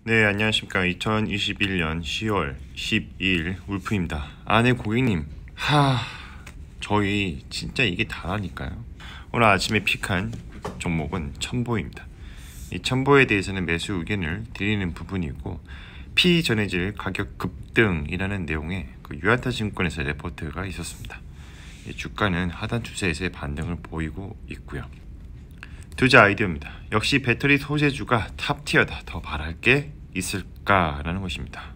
네, 안녕하십니까. 2021년 10월 12일 울프입니다. 네, 고객님. 저희 진짜 이게 다라니까요. 오늘 아침에 픽한 종목은 첨보입니다. 이 첨보에 대해서는 매수 의견을 드리는 부분이고, 피전해질 가격 급등이라는 내용의 유안타증권에서 레포트가 있었습니다. 이 주가는 하단 추세에서의 반등을 보이고 있고요. 투자 아이디어입니다. 역시 배터리 소재주가 탑티어다. 더 바랄 게 있을까라는 것입니다.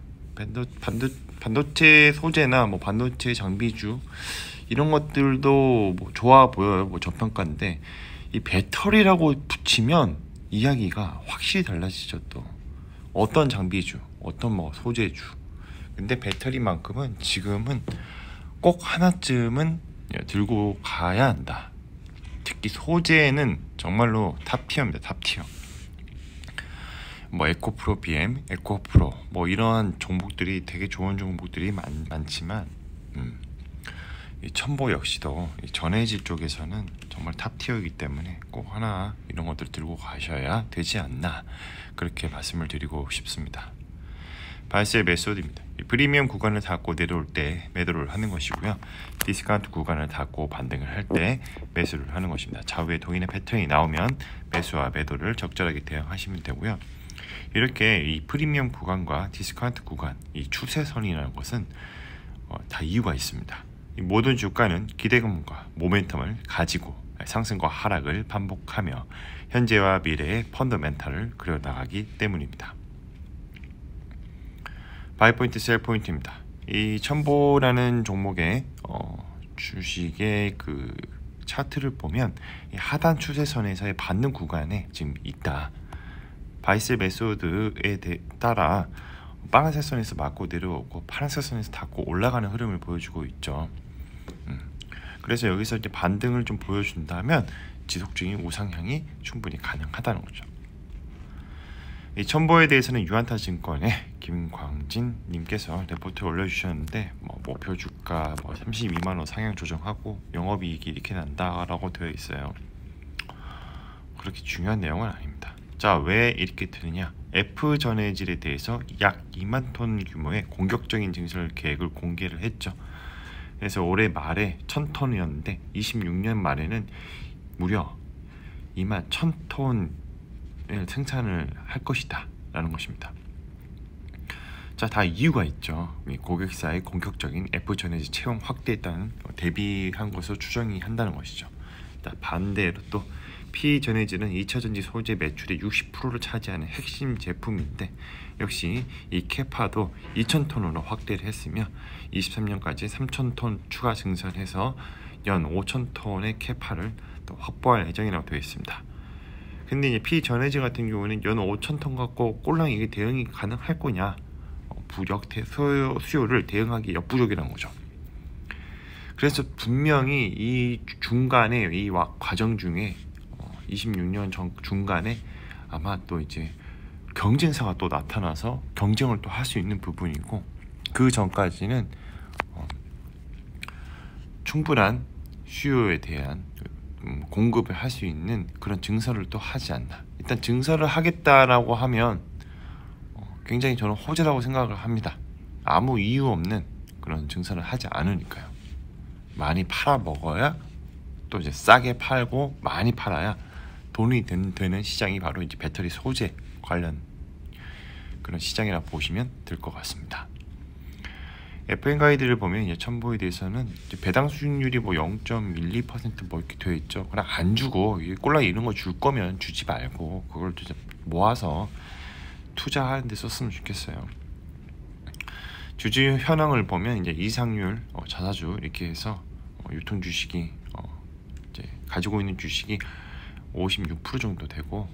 반도체 소재나 반도체 장비주 이런 것들도 좋아 보여요. 저평가인데 이 배터리라고 붙이면 이야기가 확실히 달라지죠. 또 어떤 장비주, 어떤 소재주. 근데 배터리만큼은 지금은 꼭 하나쯤은 들고 가야 한다. 특히 소재는 정말로 탑티어입니다. 탑티어. 에코프로 BM, 에코프로 이러한 종목들이 되게 좋은 종목들이 많지만 이 첨보 역시도 이 전해질 쪽에서는 정말 탑티어이기 때문에 꼭 하나 이런 것들 들고 가셔야 되지 않나, 그렇게 말씀을 드리고 싶습니다. 바이셀 메소드입니다. 프리미엄 구간을 닫고 내려올 때 매도를 하는 것이고요. 디스카운트 구간을 닫고 반등을 할 때 매수를 하는 것입니다. 좌우에 동일한 패턴이 나오면 매수와 매도를 적절하게 대응하시면 되고요. 이렇게 이 프리미엄 구간과 디스카운트 구간, 이 추세선이라는 것은 다 이유가 있습니다. 이 모든 주가는 기대감과 모멘텀을 가지고 상승과 하락을 반복하며 현재와 미래의 펀더멘탈을 그려나가기 때문입니다. 바이포인트, 셀포인트입니다. 이 첨보라는 종목의 주식의 그 차트를 보면 이 하단 추세선에서의 받는 구간에 지금 있다. 바이셀 메소드에 따라 빨간색 선에서 맞고 내려오고 파란색 선에서 닫고 올라가는 흐름을 보여주고 있죠. 그래서 여기서 이제 반등을 좀 보여준다면 지속적인 우상향이 충분히 가능하다는 거죠. 이 첨보에 대해서는 유안타증권의 김광진 님께서 레포트 올려주셨는데 목표 주가 32만원 상향 조정하고 영업이익이 이렇게 난다라고 되어 있어요. 그렇게 중요한 내용은 아닙니다. 자, 왜 이렇게 되느냐? F전해질에 대해서 약 2만 톤 규모의 공격적인 증설 계획을 공개를 했죠. 그래서 올해 말에 1000톤이었는데 26년 말에는 무려 2만 1000톤 생산을 할 것이다 라는 것입니다. 자, 다 이유가 있죠. 고객사의 공격적인 F전해질 채용 확대에 따른 대비한 것으로 추정이 한다는 것이죠. 반대로 또 P전해질은 2차전지 소재 매출의 60%를 차지하는 핵심 제품인데 역시 이 캐파도 2000톤으로 확대를 했으며 23년까지 3000톤 추가 증설해서 연 5000톤의 캐파를 또 확보할 예정이라고 되어 있습니다. 근데 이제 P전해질 같은 경우는 연 5,000톤 갖고 꼴랑 이게 대응이 가능할 거냐? 부적태 수요를 대응하기 역부족이라는 거죠. 그래서 분명히 이 중간에 이 과정 중에 26년 중간에 아마 또 이제 경쟁사가 또 나타나서 경쟁을 또 할 수 있는 부분이고, 그 전까지는 충분한 수요에 대한 공급을 할 수 있는 그런 증설을 또 하지 않나. 일단 증설을 하겠다라고 하면 굉장히 저는 호재라고 생각을 합니다. 아무 이유 없는 그런 증설을 하지 않으니까요. 많이 팔아 먹어야 또 이제 싸게 팔고 많이 팔아야 돈이 되는 시장이 바로 이제 배터리 소재 관련 그런 시장이라 보시면 될 것 같습니다. FM 가이드를 보면 이제 첨보에 대해서는 이제 배당 수익률이 0.12% 이렇게 되어 있죠. 그냥 안 주고 꼴랑 이런 거 줄 거면 주지 말고 그걸 이제 모아서 투자하는 데 썼으면 좋겠어요. 주주 현황을 보면 이제 이상률, 자사주 이렇게 해서 유통 주식이 이제 가지고 있는 주식이 56% 정도 되고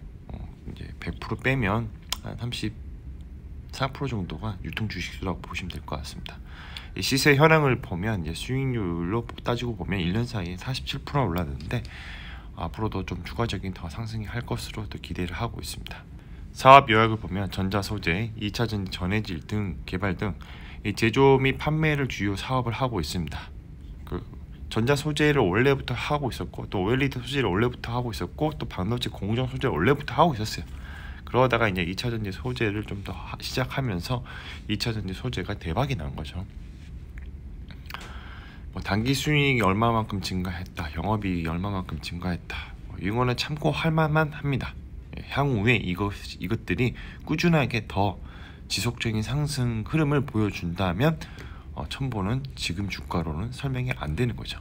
이제 100% 빼면 한 34% 정도가 유통 주식수라고 보시면 될 것 같습니다. 시세 현황을 보면 이제 수익률로 따지고 보면 1년 사이에 47% 올랐는데 앞으로도 좀 추가적인 더 상승이 할 것으로 또 기대를 하고 있습니다. 사업 요약을 보면 전자 소재, 2차전지 전해질 등 개발 등 제조 및 판매를 주요 사업을 하고 있습니다. 전자 소재를 원래부터 하고 있었고 또 OLED 소재를 원래부터 하고 있었고 또 반도체 공정 소재를 원래부터 하고 있었어요. 그러다가 이제 2차전지 소재를 좀 더 시작하면서 2차전지 소재가 대박이 난 거죠. 뭐 단기 수익이 얼마만큼 증가했다, 영업이익이 얼마만큼 증가했다, 이거는 참고할 만만 합니다. 향후에 이것들이 꾸준하게 더 지속적인 상승 흐름을 보여준다면 첨보는 지금 주가로는 설명이 안 되는 거죠.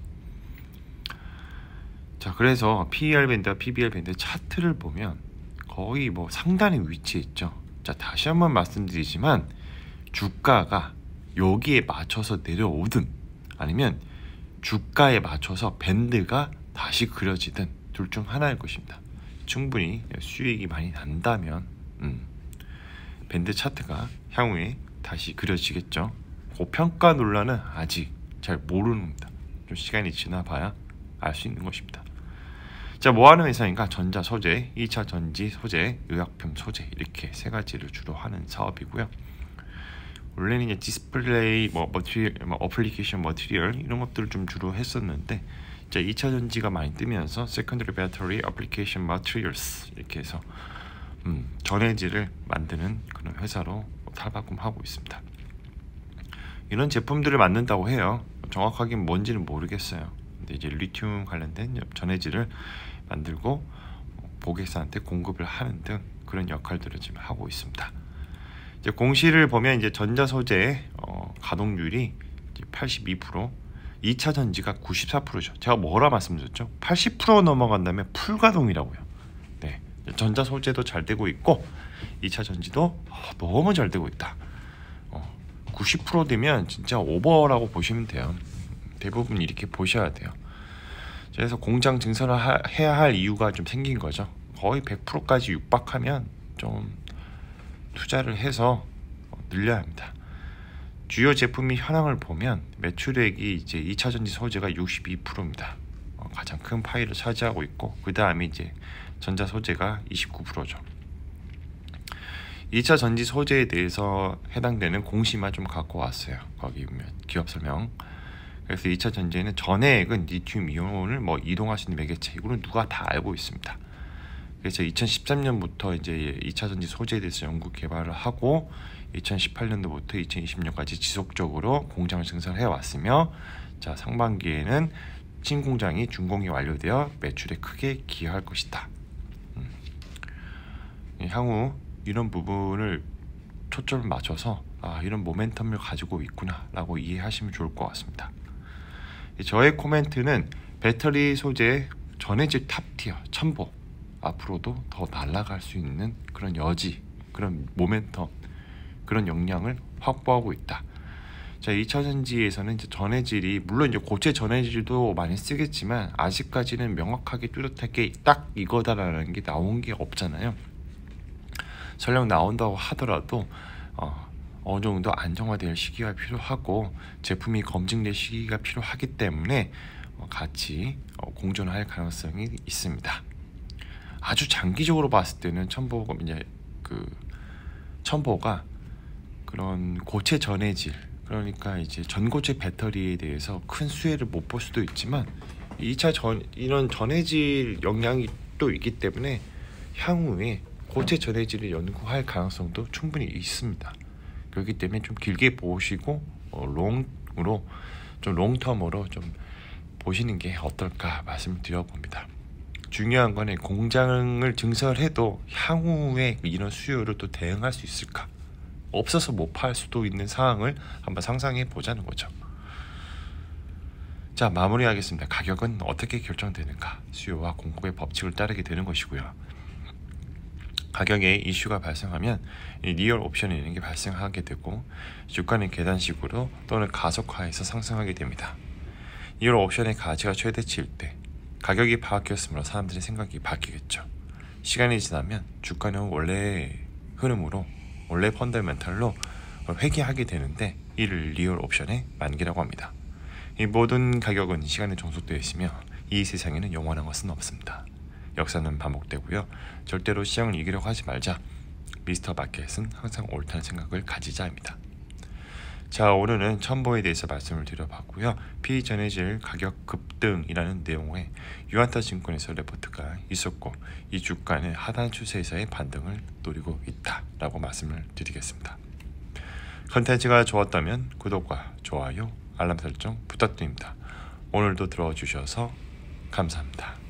자, 그래서 PER 밴드와 PBR 밴드 차트를 보면 거의 뭐 상단에 위치해 있죠. 자, 다시 한번 말씀드리지만 주가가 여기에 맞춰서 내려오든 아니면 주가에 맞춰서 밴드가 다시 그려지든 둘 중 하나일 것입니다. 충분히 수익이 많이 난다면 밴드 차트가 향후에 다시 그려지겠죠. 고평가 논란은 아직 잘 모르는다. 좀 시간이 지나봐야 알 수 있는 것입니다. 자, 뭐하는 회사인가? 전자 소재, 2차 전지 소재, 의약품 소재 이렇게 세 가지를 주로 하는 사업이고요. 원래는 이제 디스플레이, 어플리케이션 머티리얼 이런 것들을 좀 주로 했었는데, 자, 2차 전지가 많이 뜨면서 Secondary Battery Application Materials 이렇게 해서 전해질을 만드는 그런 회사로 탈바꿈하고 있습니다. 이런 제품들을 만든다고 해요. 정확하게 뭔지는 모르겠어요. 근데 이제 리튬 관련된 전해질을 만들고 고객사한테 공급을 하는 등 그런 역할들을 지금 하고 있습니다. 이제 공시를 보면 이제 전자 소재 가동률이 82%, 2차 전지가 94%죠. 제가 뭐라 말씀드렸죠? 80% 넘어간다면 풀가동이라고요. 네, 전자 소재도 잘 되고 있고 2차 전지도 너무 잘 되고 있다. 90% 되면 진짜 오버라고 보시면 돼요. 대부분 이렇게 보셔야 돼요. 그래서 공장 증설을 해야 할 이유가 좀 생긴 거죠. 거의 100%까지 육박하면 좀 투자를 해서 늘려야 합니다. 주요 제품이 현황을 보면 매출액이 이제 2차 전지 소재가 62%입니다. 가장 큰 파일을 차지하고 있고, 그 다음에 이제 전자 소재가 29%죠. 2차 전지 소재에 대해서 해당되는 공시만 좀 갖고 왔어요. 거기 보면 기업 설명. 그래서 2차 전지에는 전해액은 리튬 이온을 이동할 수 있는 매개체, 이거는 누가 다 알고 있습니다. 그래서 2013년부터 이제 2차 전지 소재에 대해서 연구 개발을 하고 2018년도부터 2020년까지 지속적으로 공장을 증설해 왔으며, 자, 상반기에는 신공장이 준공이 완료되어 매출에 크게 기여할 것이다. 향후 이런 부분을 초점을 맞춰서 이런 모멘텀을 가지고 있구나 라고 이해하시면 좋을 것 같습니다. 저의 코멘트는 배터리 소재 전해질 탑티어 첨보, 앞으로도 더 날아갈 수 있는 그런 여지, 그런 모멘텀, 그런 역량을 확보하고 있다. 자, 2차 전지에서는 이제 전해질이, 물론 이제 고체 전해질도 많이 쓰겠지만 아직까지는 명확하게 뚜렷하게 딱 이거다라는 게 나온 게 없잖아요. 설령 나온다고 하더라도 어느 정도 안정화될 시기가 필요하고 제품이 검증될 시기가 필요하기 때문에 같이 공존할 가능성이 있습니다. 아주 장기적으로 봤을 때는 첨보가 그런 고체 전해질, 그러니까 이제 전고체 배터리에 대해서 큰 수혜를 못 볼 수도 있지만 2차 이런 전해질 역량이 또 있기 때문에 향후에 고체 전해질을 연구할 가능성도 충분히 있습니다. 그렇기 때문에 좀 길게 보시고 롱텀으로 좀 보시는 게 어떨까 말씀을 드려봅니다. 중요한 거는 공장을 증설해도 향후에 이런 수요를 또 대응할 수 있을까? 없어서 못 팔 수도 있는 상황을 한번 상상해 보자는 거죠. 자, 마무리하겠습니다. 가격은 어떻게 결정되는가? 수요와 공급의 법칙을 따르게 되는 것이고요. 가격에 이슈가 발생하면 리얼 옵션이 있는 게 발생하게 되고, 주가는 계단식으로 또는 가속화해서 상승하게 됩니다. 리얼 옵션의 가치가 최대치일 때 가격이 바뀌었으므로 사람들의 생각이 바뀌겠죠. 시간이 지나면 주가는 원래 흐름으로, 원래 펀더멘탈로 회귀하게 되는데, 이를 리얼 옵션의 만기라고 합니다. 이 모든 가격은 시간에 종속되어 있으며 이 세상에는 영원한 것은 없습니다. 역사는 반복되고요. 절대로 시장을 이기려고 하지 말자. 미스터 마켓은 항상 옳다는 생각을 가지자 합니다. 자, 오늘은 첨보에 대해서 말씀을 드려봤고요. 피전해질 가격 급등이라는 내용의 유한타증권에서 레포트가 있었고 이 주가는 하단 추세에서의 반등을 노리고 있다라고 말씀을 드리겠습니다. 컨텐츠가 좋았다면 구독과 좋아요, 알람 설정 부탁드립니다. 오늘도 들어주셔서 감사합니다.